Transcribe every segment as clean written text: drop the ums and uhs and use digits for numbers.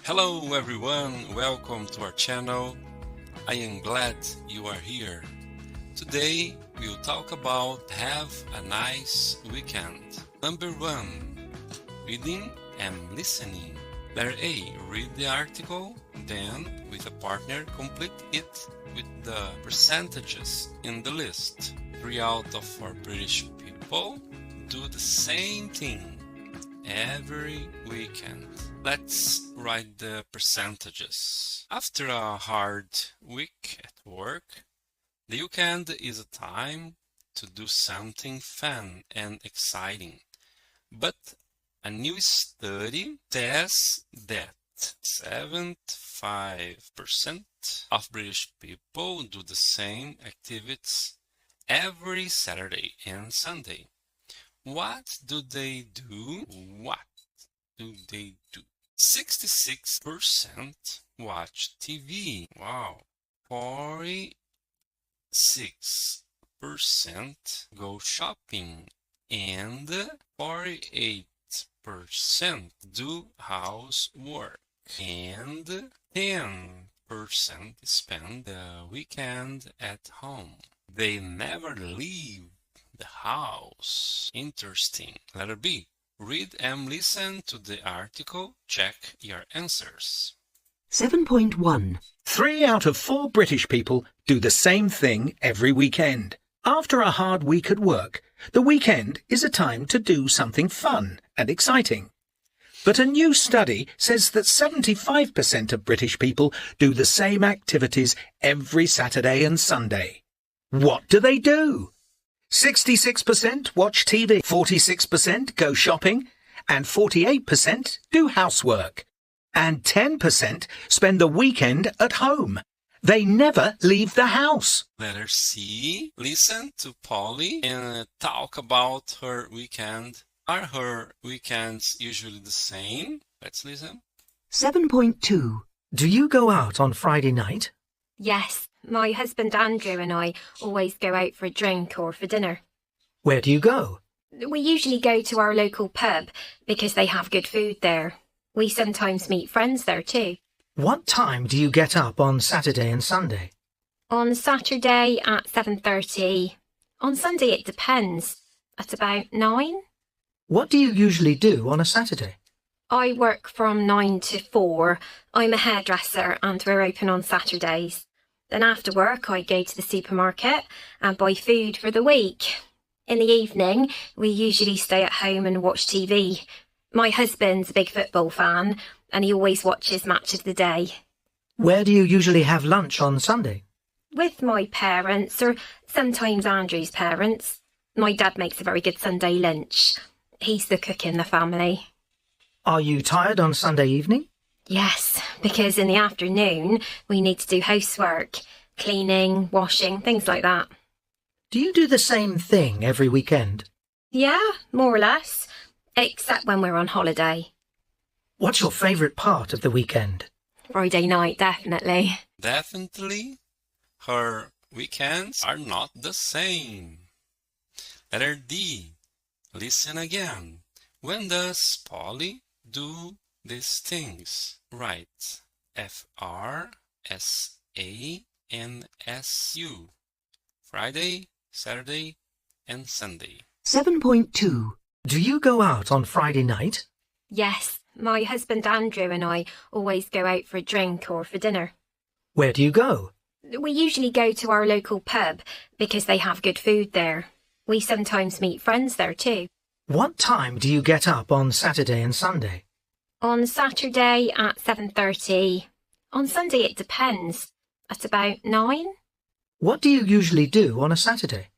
Hello everyone, welcome to our channel. I am glad you are here. Today we'll talk about have a nice weekend. Number 1, reading and listening. Letter A, read the article, then with a partner complete it with the percentages in the list. 3 out of 4 British people do the same thing every weekend. Let's write the percentages. After a hard week at work, the weekend is a time to do something fun and exciting. But a new study says that 75% of British people do the same activities every Saturday and Sunday. What do they do? 66% watch TV. Wow. 46% go shopping. And 48% do housework. And 10% spend the weekend at home. They never leave the house. Interesting. Letter B. Read and listen to the article. Check your answers. 7.1. 3 out of 4 British people do the same thing every weekend. After a hard week at work, the weekend is a time to do something fun and exciting. But a new study says that 75% of British people do the same activities every Saturday and Sunday. What do they do? 66% watch TV, 46% go shopping, and 48% do housework. And 10% spend the weekend at home. They never leave the house. Letter C. Listen to Polly and talk about her weekend. Are her weekends usually the same? Let's listen. 7.2. Do you go out on Friday night? Yes, my husband Andrew and I always go out for a drink or for dinner. Where do you go? We usually go to our local pub because they have good food there. We sometimes meet friends there too. What time do you get up on Saturday and Sunday? On Saturday at 7:30. On Sunday it depends. At about 9. What do you usually do on a Saturday? I work from 9 to 4. I'm a hairdresser and we're open on Saturdays. Then after work I go to the supermarket and buy food for the week. In the evening we usually stay at home and watch TV. My husband's a big football fan and he always watches Match of the Day. Where do you usually have lunch on Sunday? With my parents or sometimes Andrew's parents. My dad makes a very good Sunday lunch. He's the cook in the family. Are you tired on Sunday evening? Yes, because in the afternoon we need to do housework, cleaning, washing, things like that. Do you do the same thing every weekend? Yeah, more or less, except when we're on holiday. What's your favourite part of the weekend? Friday night, definitely. Definitely, her weekends are not the same. Letter D. Listen again. When does Polly do these things? Write FRSANSU. Friday, Saturday, and Sunday. 7.2. Do you go out on Friday night? Yes, my husband Andrew and I always go out for a drink or for dinner. Where do you go? We usually go to our local pub because they have good food there. We sometimes meet friends there too. What time do you get up on Saturday and Sunday? On Saturday at 7:30. On Sunday it depends. At about 9. What do you usually do on a Saturday?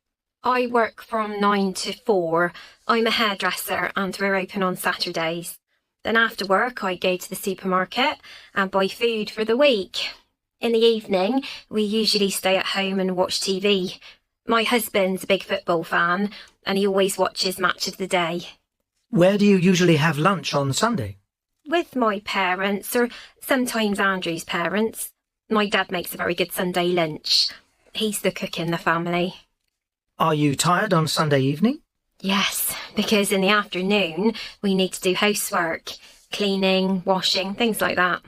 I work from 9 to 4. I'm a hairdresser and we're open on Saturdays. Then after work I go to the supermarket and buy food for the week. In the evening we usually stay at home and watch TV. My husband's a big football fan and he always watches Match of the Day. Where do you usually have lunch on Sunday? With my parents or sometimes Andrew's parents. My dad makes a very good Sunday lunch. He's the cook in the family. Are you tired on Sunday evening? Yes, because in the afternoon we need to do housework, cleaning, washing, things like that.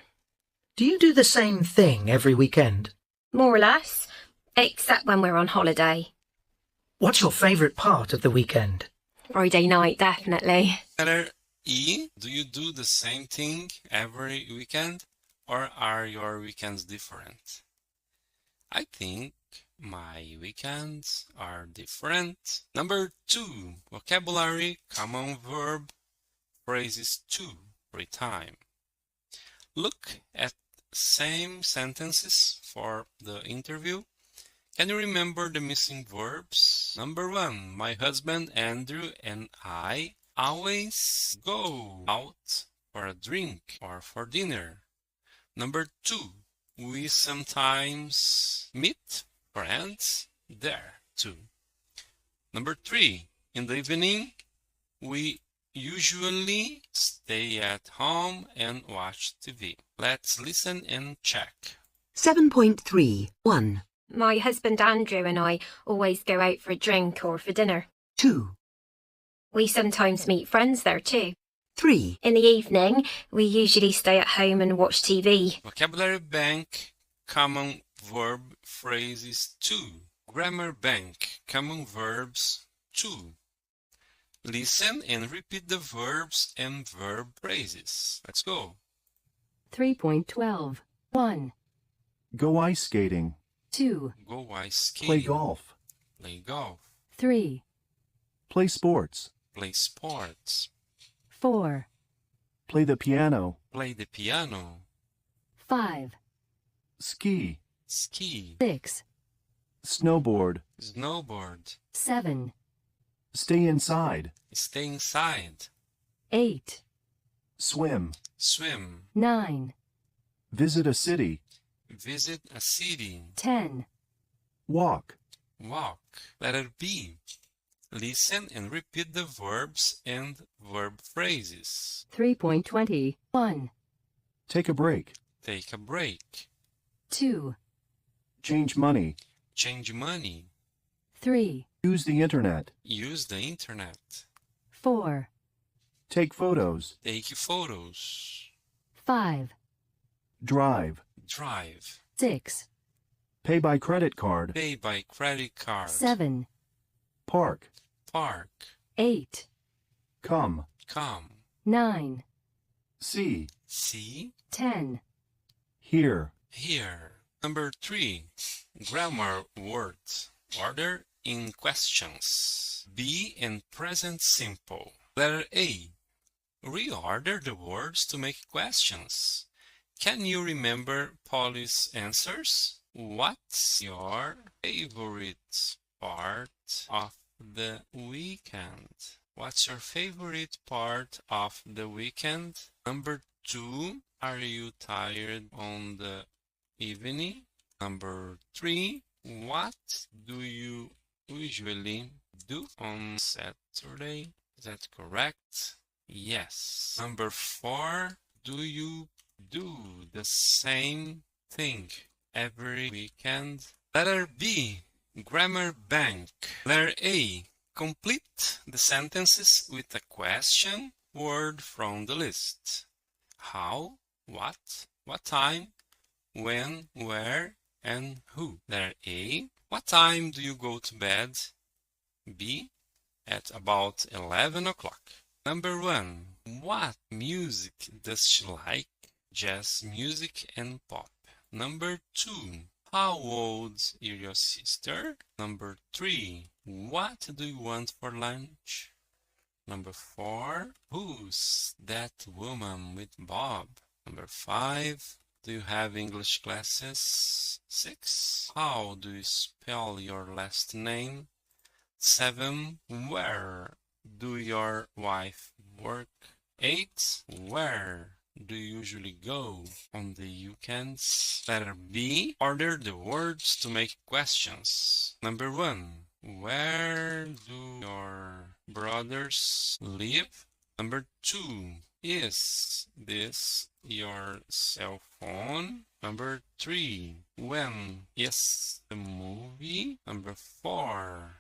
Do you do the same thing every weekend? More or less, except when we're on holiday. What's your favourite part of the weekend? Friday night, definitely. Letter E. Do you do the same thing every weekend, or are your weekends different? I think my weekends are different. Number 2. Vocabulary, common verb, phrases 2, free time. Look at same sentences for the interview. Can you remember the missing verbs? Number 1. My husband Andrew and I always go out for a drink or for dinner. Number 2. We sometimes meet friends there too. Number 3. In the evening, we usually stay at home and watch TV. Let's listen and check. 7.3. 1, My husband Andrew and I always go out for a drink or for dinner. 2, We sometimes meet friends there too. 3, In the evening, we usually stay at home and watch TV. Vocabulary bank, common verb phrases 2. Grammar bank, common verbs 2. Listen and repeat the verbs and verb phrases. Let's go. 3.12. 1, Go ice skating. 2, Go ice skating. Play golf. Play golf. 3, Play sports. Play sports. 4, Play the piano. Play the piano. 5, Ski. Ski. 6, Snowboard. Snowboard. 7, Stay inside. Stay inside. 8, Swim. Swim. 9, Visit a city. Visit a city. 10, Walk. Walk. Letter B. Listen and repeat the verbs and verb phrases. 3.20. 1, Take a break. Take a break. 2, Change money. Change money. 3, Use the internet. Use the internet. 4, Take photos. Take photos. 5, Drive. Drive. 6, Pay by credit card. Pay by credit card. 7, Park. Park. 8, Come. Come. 9, See. See. 10, Hear. Here. Number 3. Grammar words. Order in questions. Be in present simple. Letter A. Reorder the words to make questions. Can you remember Polly's answers? What's your favorite part of the weekend? What's your favorite part of the weekend? Number 2. Are you tired on the evening? Number 3. What do you usually do on Saturday? Is that correct? Yes. Number 4. Do you do the same thing every weekend? Letter B. Grammar bank. Letter A. Complete the sentences with a question word from the list. How, what time, when, where, and who. Letter A. What time do you go to bed? B. At about 11 o'clock. Number 1. What music does she like? Jazz music and pop. Number 2. How old is your sister? Number 3. What do you want for lunch? Number 4. Who's that woman with Bob? Number 5. Do you have English classes? 6. How do you spell your last name? 7. Where do your wife work? 8. Where do you usually go on the weekends? Letter B. Order the words to make questions. Number 1. Where do your brothers live? Number 2. Is this your cell phone? Number 3. When is the movie? Number 4.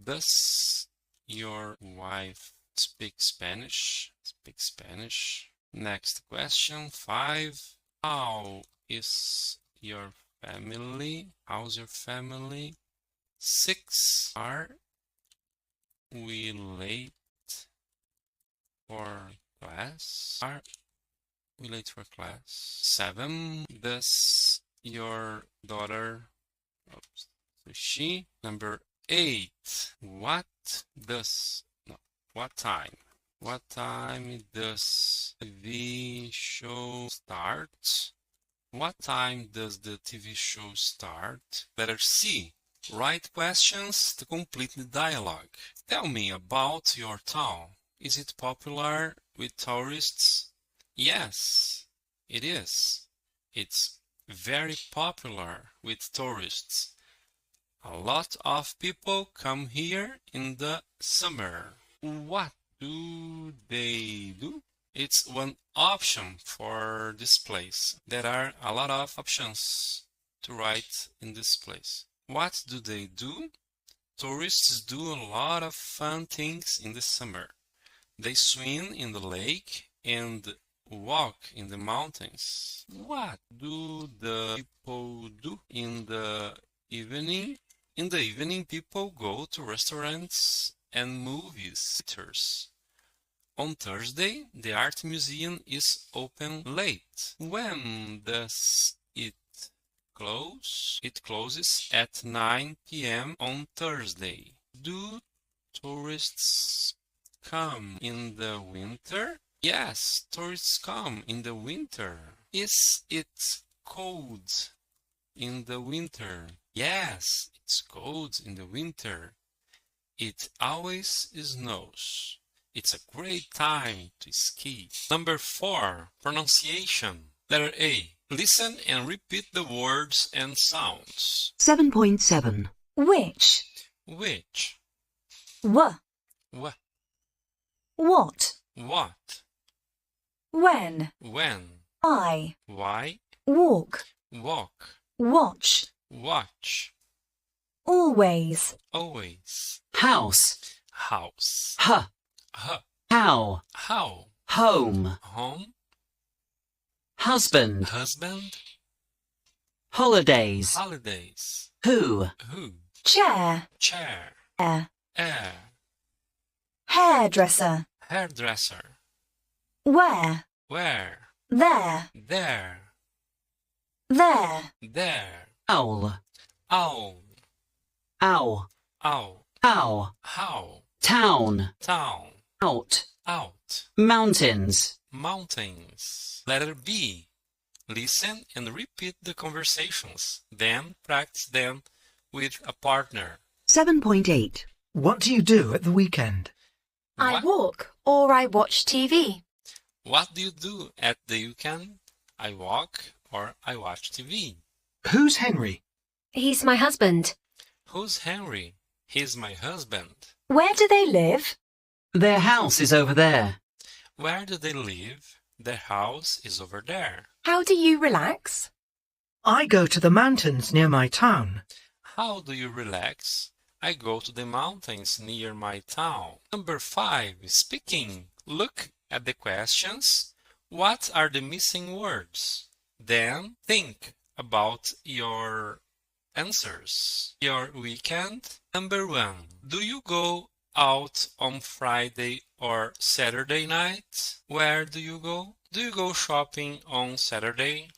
Does your wife speak Spanish? Next question, 5. How is your family? How's your family? 6. Are we late for class? Are we late for class? 7. Does your daughter... Oops. So she. Number 8. What time? What time does the show start? What time does the TV show start? Letter C. Write questions to complete the dialogue. Tell me about your town. Is it popular with tourists? Yes, it is. It's very popular with tourists. A lot of people come here in the summer. What do they do? It's one option for this place. There are a lot of options to write in this place. What do they do? Tourists do a lot of fun things in the summer. They swim in the lake and walk in the mountains. What do the people do in the evening? In the evening, people go to restaurants and movie theaters. On Thursday, the art museum is open late. When does it close? It closes at 9 p.m. on Thursday. Do tourists come in the winter? Yes, tourists come in the winter. Is it cold in the winter? Yes, it's cold in the winter. It always snows. It's a great time to ski. Number 4, pronunciation. Letter A. Listen and repeat the words and sounds. 7.7. Which? Which? What? What? What? What? When? When? I. Why? Walk. Walk. Watch. Watch. Always. Always. House. House. Huh. Huh. How. How? Home. Home. Husband. Husband. Holidays. Holidays. Who. Who? Chair. Chair. Air. Air. Hairdresser. Hairdresser. Where? Where? There. There. There. There. Owl. Owl. Owl. Owl. How. How? Town. Town. Out. Out. Mountains. Mountains. Letter B. Listen and repeat the conversations. Then practice them with a partner. 7.8. What do you do at the weekend? I What? walk or I watch TV. What do you do at the weekend? I walk or I watch TV. Who's Henry? He's my husband. Who's Henry? He's my husband. Where do they live? Their house is over there. Where do they live? Their house is over there. How do you relax? I go to the mountains near my town. How do you relax? I go to the mountains near my town. Number 5. Speaking. Look at the questions. What are the missing words? Then think about your answers. Your weekend. Number 1. Do you go out on Friday or Saturday night? Where do you go? Do you go shopping on Saturday?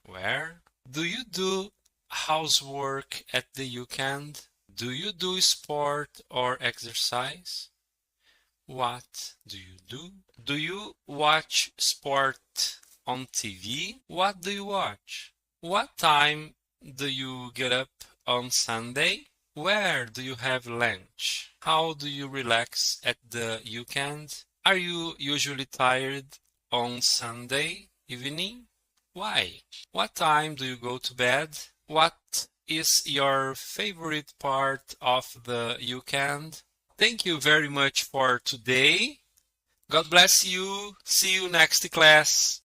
Where? Do you do housework at the weekend? Do you do sport or exercise? What do you do? Do you watch sport on TV? What do you watch? What time do you get up on Sunday? Where do you have lunch? How do you relax at the weekend? Are you usually tired on Sunday evening? Why? What time do you go to bed? What is your favorite part of the weekend? Thank you very much for today. God bless you. See you next class.